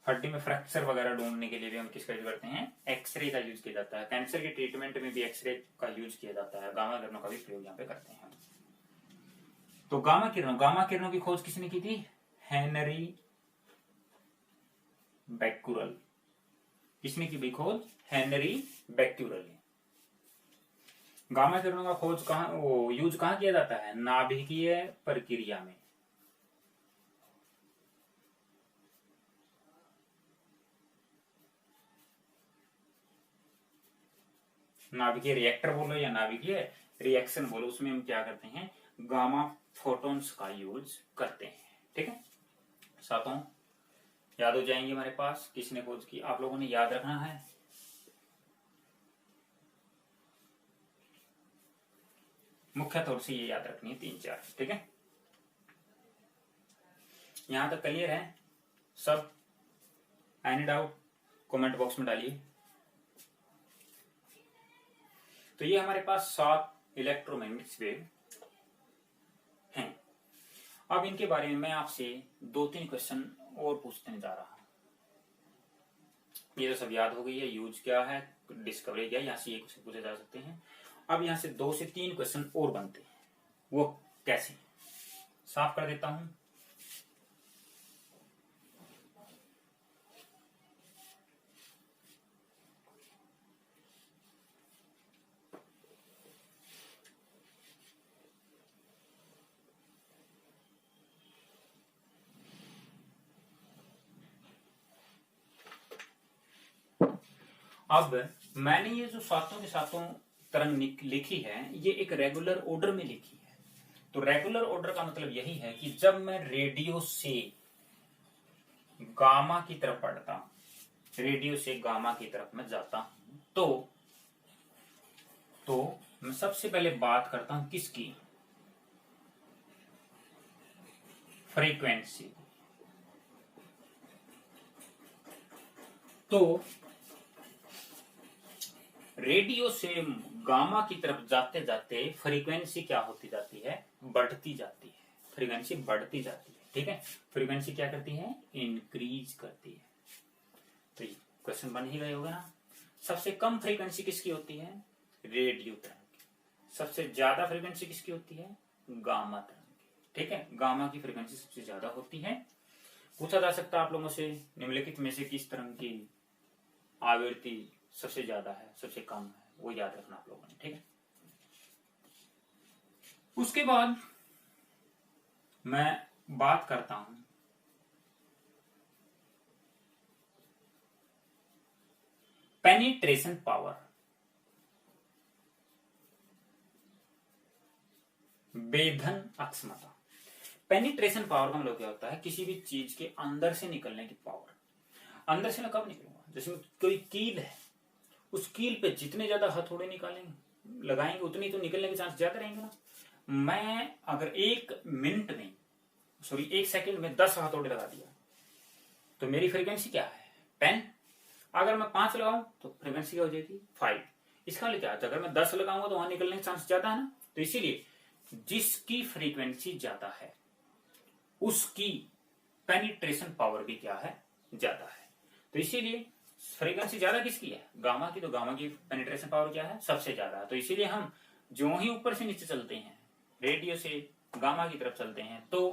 A: हड्डी में फ्रैक्चर वगैरह ढूंढने के लिए भी हम किसका यूज करते हैं, एक्सरे का यूज किया जाता है। कैंसर के ट्रीटमेंट में भी एक्सरे का यूज किया जाता है। गामा किरणों का भी प्रयोग यहाँ पे करते हैं। तो गामा किरणों की खोज किसने की थी, हेनरी बैक्यूरेल। किसने की भी खोज, हेनरी बैक्यूरेल ने। गामा किरणों का खोज यूज कहां किया जाता है, नाभिकीय प्रक्रिया में। नाभिकीय रिएक्टर बोलो या नाभिकीय रिएक्शन बोलो, उसमें हम क्या करते हैं, गामा फोटॉन्स का यूज करते हैं। ठीक है, सातों याद हो जाएंगे हमारे पास, किसने खोज की, आप लोगों ने याद रखना है। मुख्य तौर से ये याद रखनी है 3-4। ठीक है, यहां तक क्लियर है सब? एनी डाउट कमेंट बॉक्स में डालिए। तो ये हमारे पास 7 इलेक्ट्रोमैग्नेटिक वेव हैं। अब इनके बारे में मैं आपसे 2-3 क्वेश्चन और पूछने जा रहा हूं। ये तो सब याद हो गई है, यूज क्या है, डिस्कवरी क्या है, यहां से ये क्वेश्चन पूछे जा सकते हैं। अब यहां से 2 से 3 क्वेश्चन और बनते हैं, वो कैसे, साफ कर देता हूं। अब मैंने ये जो सातों के सातों तरंग लिखी है, ये एक रेगुलर ऑर्डर में लिखी है। तो रेगुलर ऑर्डर का मतलब यही है कि जब मैं रेडियो से गामा की तरफ बढ़ता हूं, रेडियो से गामा की तरफ मैं जाता हूं, तो मैं सबसे पहले बात करता हूं किसकी, फ्रीक्वेंसी। तो रेडियो से गामा की तरफ जाते जाते फ्रीक्वेंसी क्या होती जाती है, बढ़ती जाती है। फ्रीक्वेंसी बढ़ती जाती है। ठीक है, फ्रीक्वेंसी क्या करती है, इंक्रीज करती है। तो ये क्वेश्चन बन ही गए होगा ना। सबसे कम फ्रीक्वेंसी किसकी होती है, रेडियो तरंग की। सबसे ज्यादा फ्रीक्वेंसी किसकी होती है, गामा तरंग की। ठीक है, गामा की फ्रीक्वेंसी सबसे ज्यादा होती है। पूछा जा सकता है आप लोगों से, निम्नलिखित में से किस तरंग की आवृत्ति सबसे ज्यादा है, सबसे कम है, वो याद रखना आप लोगों ने। ठीक है, उसके बाद मैं बात करता हूं पेनिट्रेशन पावर, वेधन अक्षमता। पेनिट्रेशन पावर का मतलब क्या होता है, किसी भी चीज के अंदर से निकलने की पावर। अंदर से मैं कब निकलूंगा, जैसे कोई कील है, उस कील पे जितने ज्यादा हथौड़े निकालेंगे लगाएंगे उतनी तो निकलने के चांस ज्यादा रहेंगे ना। मैं अगर 1 सेकंड में 10 हथौड़े लगा दिया तो मेरी फ्रीक्वेंसी क्या है, 10। अगर मैं 5 लगाऊं तो फ्रीक्वेंसी क्या हो जाएगी, 5। इसका मतलब क्या, अगर मैं 10 लगाऊंगा तो वहां निकलने के चांस ज्यादा है ना। तो इसीलिए जिसकी फ्रीक्वेंसी ज्यादा है उसकी पेनिट्रेशन पावर भी क्या है, ज्यादा है। तो इसीलिए फ्रीक्वेंसी ज्यादा किसकी है, गामा की। तो गामा की पेनिट्रेशन पावर क्या है, सबसे ज्यादा है। तो इसीलिए हम जो ही ऊपर से नीचे चलते हैं, रेडियो से गामा की तरफ चलते हैं, तो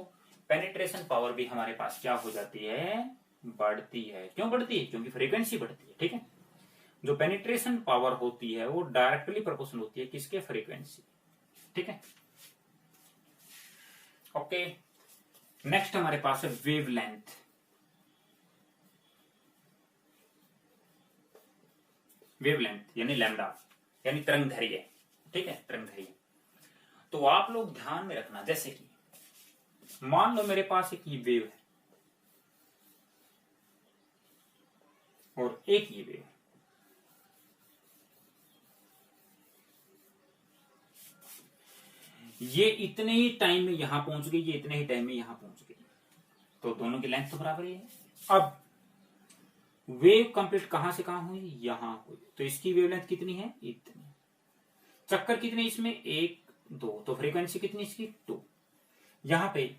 A: पेनिट्रेशन पावर भी हमारे पास क्या हो जाती है, बढ़ती है। क्यों बढ़ती है, क्योंकि फ्रीक्वेंसी बढ़ती है। ठीक है, जो पेनिट्रेशन पावर होती है वो डायरेक्टली प्रोपोर्शनल होती है किसके, फ्रीक्वेंसी। ठीक है, ओके। नेक्स्ट हमारे पास है वेवलेंथ। वेवलेंथ यानी लैम्डा, यानी तरंग दैर्घ्य। ठीक है, तरंग दैर्घ्य। तो आप लोग ध्यान में रखना, जैसे कि मान लो मेरे पास एक ये वेव है और एक ये वेव है। ये इतने ही टाइम में यहां पहुंच गई, ये इतने ही टाइम में यहां पहुंच गई, तो दोनों की लेंथ तो बराबर ही है। अब वेव कंप्लीट कहां से कहां हुई, यहां हुई, तो इसकी वेवलेंथ कितनी है, इतनी। चक्कर कितने इसमें, 1 2, तो फ्रीक्वेंसी कितनी इसकी, 2। यहां पे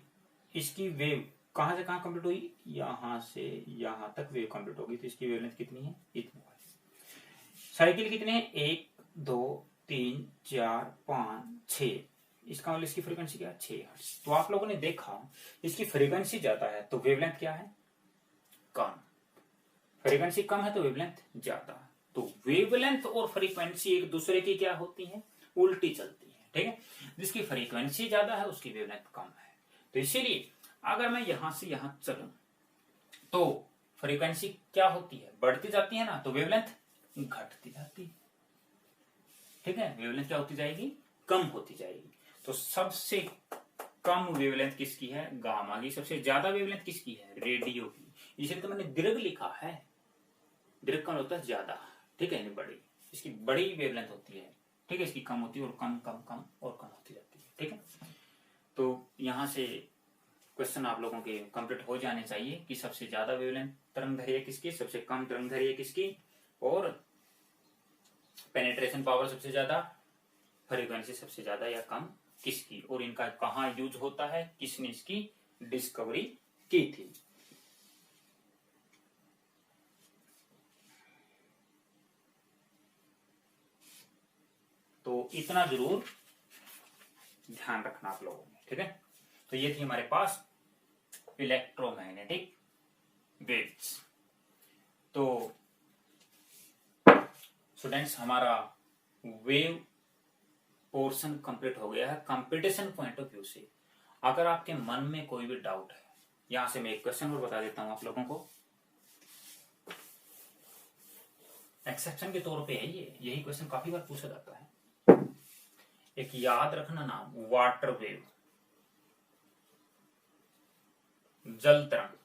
A: इसकी वेव कहां से कहां कंप्लीट हुई, यहां से यहां तक वेव कंप्लीट होगी, तो इसकी वेवलेंथ कितनी है, इतनी। साइकिल कितने हैं, 1 2 3 4 5 6, इसका मतलब इसकी फ्रीक्वेंसी क्या है, 6 हर्ट्ज। तो आप लोगों ने देखा इसकी फ्रीक्वेंसी ज्यादा है तो वेवलेंथ क्या है, कम। फ्रीक्वेंसी कम है तो वेवलेंथ ज्यादा। तो वेवलेंथ और फ्रीक्वेंसी एक दूसरे की क्या होती है, उल्टी चलती है, ठीक है। जिसकी फ्रीक्वेंसी ज्यादा है उसकी वेवलेंथ कम है। तो इसीलिए अगर मैं यहां से यहां चलूं तो फ्रीक्वेंसी क्या होती है, बढ़ती जाती है ना, तो वेवलेंथ घटती जाती है, ठीक है। वेवलेंथ क्या होती जाएगी, कम होती जाएगी। तो सबसे कम वेवलेंथ किसकी है, गामा की। सबसे ज्यादा वेवलेंथ किसकी है, रेडियो की। इसलिए तो मैंने दीर्घ लिखा है, दीर्घ का होता है ज्यादा, ठीक है, बड़ी। इसकी बड़ी वेवलेंथ होती है, ठीक है, इसकी कम होती है और कम कम कम और कम होती जाती है, ठीक है। तो यहां से क्वेश्चन आप लोगों के कंप्लीट हो जाने चाहिए कि सबसे ज्यादा वेवलेंथ तरंगदैर्घ्य किसकी, सबसे कम तरंगदैर्घ्य किसकी, और पेनिट्रेशन पावर सबसे ज्यादा, फ्रीक्वेंसी सबसे ज्यादा या कम किसकी, और इनका कहां यूज होता है, किसने इसकी डिस्कवरी की थी। तो इतना जरूर ध्यान रखना आप लोगों ने, ठीक है। तो ये थी हमारे पास इलेक्ट्रोमैग्नेटिक वेव्स। तो स्टूडेंट्स हमारा वेव पोर्शन कंप्लीट हो गया है। कंपटीशन पॉइंट ऑफ व्यू से अगर आपके मन में कोई भी डाउट है, यहां से मैं एक क्वेश्चन और बता देता हूं आप लोगों को, एक्सेप्शन के तौर पे है ये, यही क्वेश्चन काफी बार पूछा जाता है। एक याद रखना नाम, वाटर वेव, जल तरंग।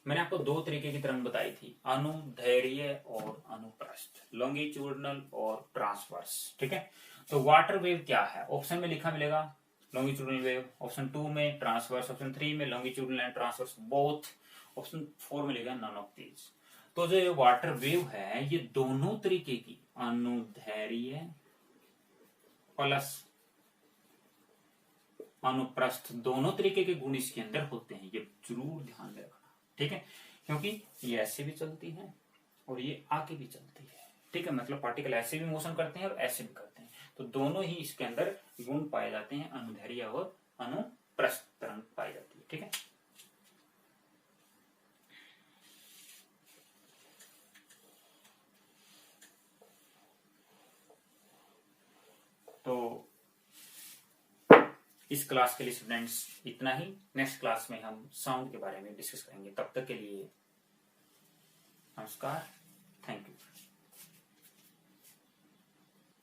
A: मैंने आपको दो तरीके की तरंग बताई थी, अनुदैर्घ्य और अनुप्रस्थ, लॉन्गिट्यूडनल और ट्रांसवर्स, ठीक है। तो वाटर वेव क्या है, ऑप्शन में लिखा मिलेगा लॉन्गिट्यूडनल वेव, ऑप्शन 2 में ट्रांसवर्स, ऑप्शन 3 में longitudinal and transverse both, option 4 में लिखा नन ऑफ दीज। तो जो ये वाटर वेव है ये दोनों तरीके की, अनुदैर्घ्य प्लस अनुप्रस्थ, दोनों तरीके के गुण इसके अंदर होते हैं, ये जरूर ध्यान में रखना, ठीक है। क्योंकि ये ऐसे भी चलती है और ये आगे भी चलती है, ठीक है। मतलब पार्टिकल ऐसे भी मोशन करते हैं और ऐसे भी करते हैं, तो दोनों ही इसके अंदर गुण पाए जाते हैं, अनुदैर्घ्य और अनुप्रस्थ तरंग पाई जाती है, ठीक है। तो इस क्लास के लिए स्टूडेंट्स इतना ही। नेक्स्ट क्लास में हम साउंड के बारे में डिस्कस करेंगे। तब तक के लिए नमस्कार।